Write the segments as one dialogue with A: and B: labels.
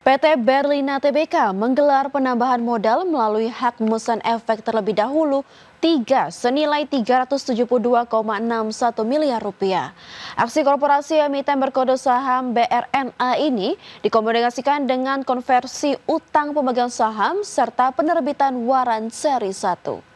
A: PT Berlina Tbk menggelar penambahan modal melalui hak memesan efek terlebih dahulu 3 senilai 372,61 miliar rupiah. Aksi korporasi emiten berkode saham BRNA ini dikombinasikan dengan konversi utang pemegang saham serta penerbitan waran seri 1.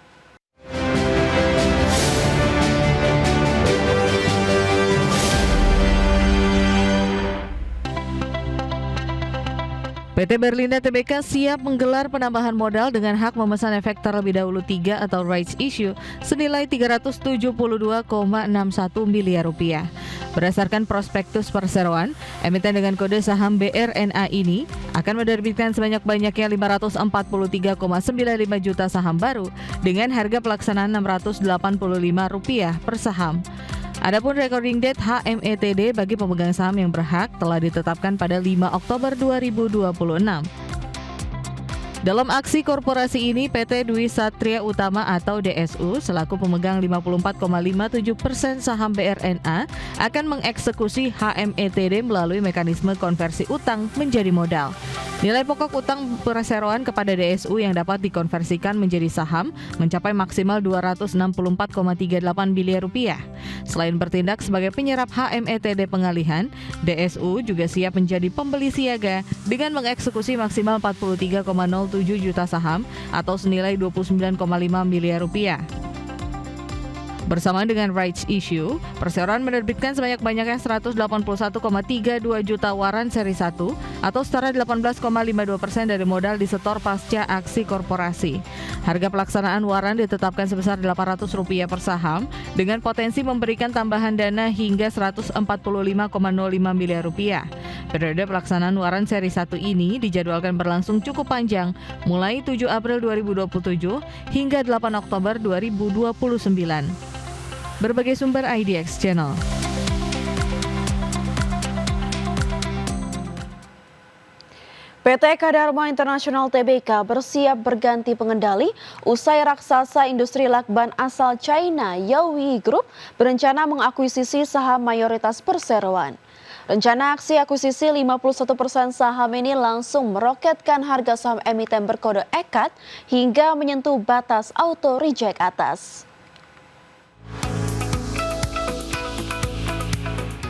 B: PT Berlina Tbk siap menggelar penambahan modal dengan hak memesan efek terlebih dahulu 3 atau rights issue senilai 372,61 miliar rupiah. Berdasarkan prospektus perseroan, emiten dengan kode saham BRNA ini akan menerbitkan sebanyak-banyaknya 543,95 juta saham baru dengan harga pelaksanaan Rp685 per saham. Adapun recording date HMETD bagi pemegang saham yang berhak telah ditetapkan pada 5 Oktober 2026. Dalam aksi korporasi ini, PT Dwi Satria Utama atau DSU selaku pemegang 54,57% saham BRNA akan mengeksekusi HMETD melalui mekanisme konversi utang menjadi modal. Nilai pokok utang perseroan kepada DSU yang dapat dikonversikan menjadi saham mencapai maksimal Rp264,38 miliar rupiah. Selain bertindak sebagai penyerap HMETD pengalihan, DSU juga siap menjadi pembeli siaga dengan mengeksekusi maksimal 43,07 juta saham atau senilai Rp29,5 miliar rupiah. Bersamaan dengan rights issue, perseroan menerbitkan sebanyak-banyaknya 181,32 juta waran seri 1 atau setara 18,52% dari modal disetor pasca aksi korporasi. Harga pelaksanaan waran ditetapkan sebesar Rp800 per saham dengan potensi memberikan tambahan dana hingga Rp145,05 miliar rupiah. Periode pelaksanaan waran seri 1 ini dijadwalkan berlangsung cukup panjang, mulai 7 April 2027 hingga 8 Oktober 2029. Berbagai sumber IDX Channel.
A: PT Eka Dharma International Tbk bersiap berganti pengendali usai raksasa industri lakban asal China Yowie Group berencana mengakuisisi saham mayoritas perseroan. Rencana aksi akuisisi 51% saham ini langsung meroketkan harga saham emiten berkode EKAD hingga menyentuh batas auto reject atas.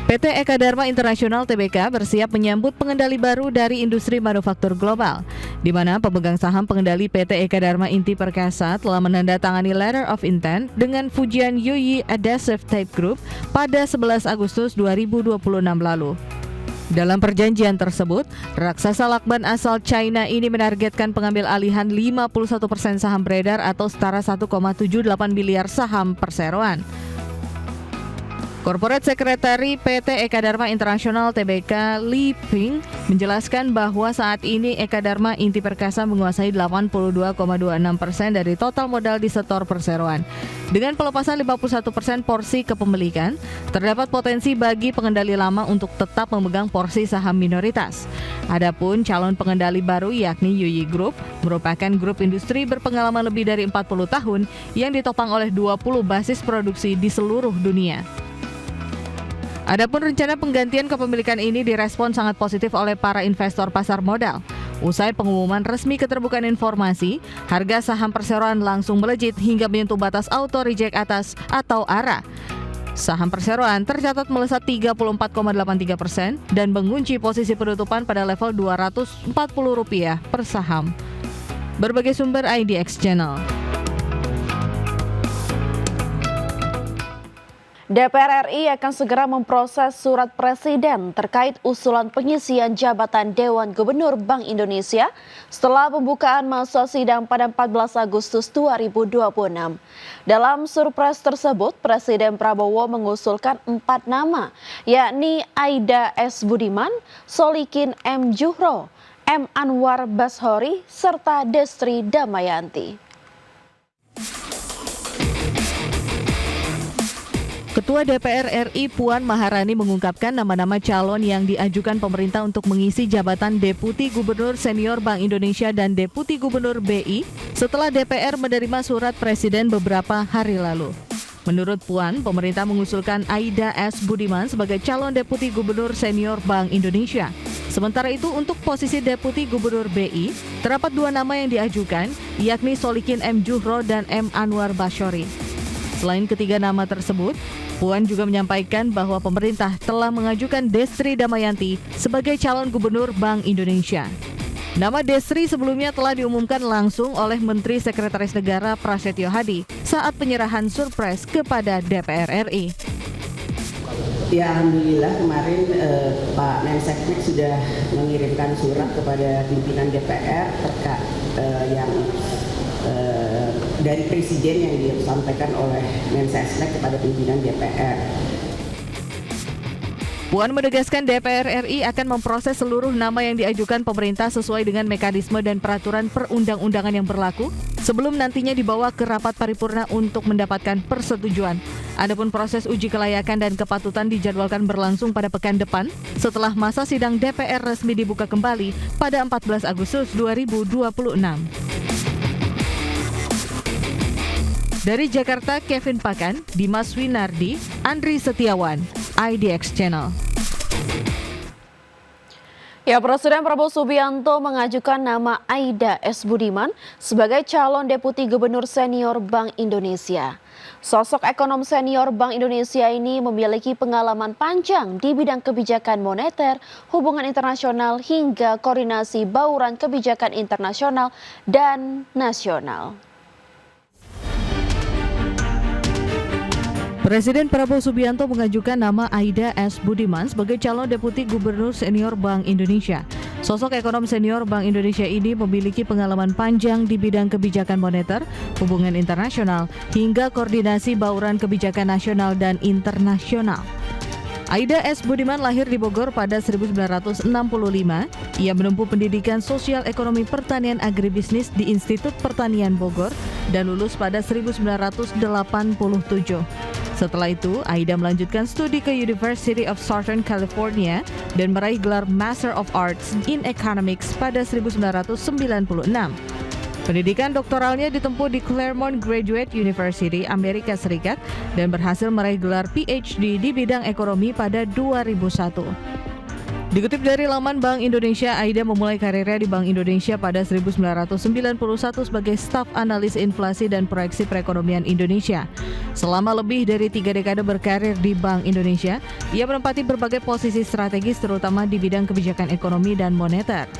B: PT Eka Dharma International Tbk bersiap menyambut pengendali baru dari industri manufaktur global, di mana pemegang saham pengendali PT Eka Dharma Inti Perkasa telah menandatangani Letter of Intent dengan Fujian Yoyi Adhesive Tape Group pada 11 Agustus 2026 lalu. Dalam perjanjian tersebut, raksasa lakban asal China ini menargetkan pengambil alihan 51% saham beredar atau setara 1,78 miliar saham perseroan. Corporate Secretary PT Eka Dharma International Tbk Li Ping menjelaskan bahwa saat ini Eka Dharma Inti Perkasa menguasai 82,26% dari total modal di setor perseroan. Dengan pelepasan 51% porsi kepemilikan, terdapat potensi bagi pengendali lama untuk tetap memegang porsi saham minoritas. Adapun calon pengendali baru yakni Yoyi Group merupakan grup industri berpengalaman lebih dari 40 tahun yang ditopang oleh 20 basis produksi di seluruh dunia. Adapun rencana penggantian kepemilikan ini direspon sangat positif oleh para investor pasar modal. Usai pengumuman resmi keterbukaan informasi, harga saham perseroan langsung melejit hingga menyentuh batas auto reject atas atau ARA. Saham perseroan tercatat melesat 34,83% dan mengunci posisi penutupan pada level Rp240 per saham. Berbagai sumber IDX Channel.
A: DPR RI akan segera memproses surat Presiden terkait usulan pengisian jabatan Dewan Gubernur Bank Indonesia setelah pembukaan masa sidang pada 14 Agustus 2026. Dalam surpres tersebut, Presiden Prabowo mengusulkan 4 nama, yakni Aida S. Budiman, Solikin M. Juhro, M. Anwar Bashori, serta Destri Damayanti.
B: Ketua DPR RI Puan Maharani mengungkapkan nama-nama calon yang diajukan pemerintah untuk mengisi jabatan Deputi Gubernur Senior Bank Indonesia dan Deputi Gubernur BI setelah DPR menerima surat Presiden beberapa hari lalu. Menurut Puan, pemerintah mengusulkan Aida S. Budiman sebagai calon Deputi Gubernur Senior Bank Indonesia. Sementara itu untuk posisi Deputi Gubernur BI, terdapat 2 nama yang diajukan, yakni Solikin M. Juhro dan M. Anwar Basyori. Selain ketiga nama tersebut, Puan juga menyampaikan bahwa pemerintah telah mengajukan Destri Damayanti sebagai calon gubernur Bank Indonesia. Nama Destri sebelumnya telah diumumkan langsung oleh Menteri Sekretaris Negara Prasetyo Hadi saat penyerahan surprise kepada DPR RI.
C: Ya, alhamdulillah kemarin Pak Menseknek sudah mengirimkan surat kepada pimpinan DPR terkait yang dari Presiden yang disampaikan oleh Mensesnek kepada pimpinan DPR.
B: Puan menegaskan DPR RI akan memproses seluruh nama yang diajukan pemerintah sesuai dengan mekanisme dan peraturan perundang-undangan yang berlaku sebelum nantinya dibawa ke rapat paripurna untuk mendapatkan persetujuan. Adapun proses uji kelayakan dan kepatutan dijadwalkan berlangsung pada pekan depan setelah masa sidang DPR resmi dibuka kembali pada 14 Agustus 2026. Dari Jakarta, Kevin Pakan, Dimas Winardi, Andri Setiawan, IDX Channel.
A: Ya, Presiden Prabowo Subianto mengajukan nama Aida S. Budiman sebagai calon Deputi Gubernur Senior Bank Indonesia. Sosok ekonom senior Bank Indonesia ini memiliki pengalaman panjang di bidang kebijakan moneter, hubungan internasional, hingga koordinasi bauran kebijakan internasional dan nasional.
B: Presiden Prabowo Subianto mengajukan nama Aida S. Budiman sebagai calon Deputi Gubernur Senior Bank Indonesia. Sosok ekonom senior Bank Indonesia ini memiliki pengalaman panjang di bidang kebijakan moneter, hubungan internasional, hingga koordinasi bauran kebijakan nasional dan internasional. Aida S. Budiman lahir di Bogor pada 1965. Ia menempuh pendidikan sosial ekonomi pertanian agribisnis di Institut Pertanian Bogor dan lulus pada 1987. Setelah itu, Aida melanjutkan studi ke University of Southern California dan meraih gelar Master of Arts in Economics pada 1996. Pendidikan doktoralnya ditempuh di Claremont Graduate University, Amerika Serikat, dan berhasil meraih gelar PhD di bidang ekonomi pada 2001. Dikutip dari laman Bank Indonesia, Aida memulai karirnya di Bank Indonesia pada 1991 sebagai staf analis inflasi dan proyeksi perekonomian Indonesia. Selama lebih dari 3 dekade berkarir di Bank Indonesia, ia menempati berbagai posisi strategis terutama di bidang kebijakan ekonomi dan moneter.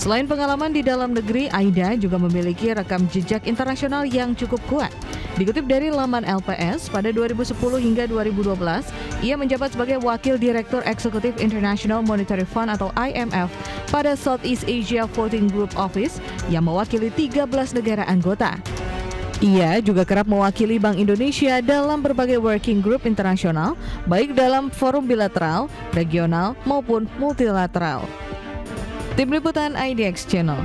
B: Selain pengalaman di dalam negeri, Aida juga memiliki rekam jejak internasional yang cukup kuat. Dikutip dari laman LPS, pada 2010 hingga 2012, ia menjabat sebagai Wakil Direktur Eksekutif International Monetary Fund atau IMF pada Southeast Asia Voting Group Office yang mewakili 13 negara anggota. Ia juga kerap mewakili Bank Indonesia dalam berbagai working group internasional, baik dalam forum bilateral, regional, maupun multilateral. Tim Liputan IDX Channel.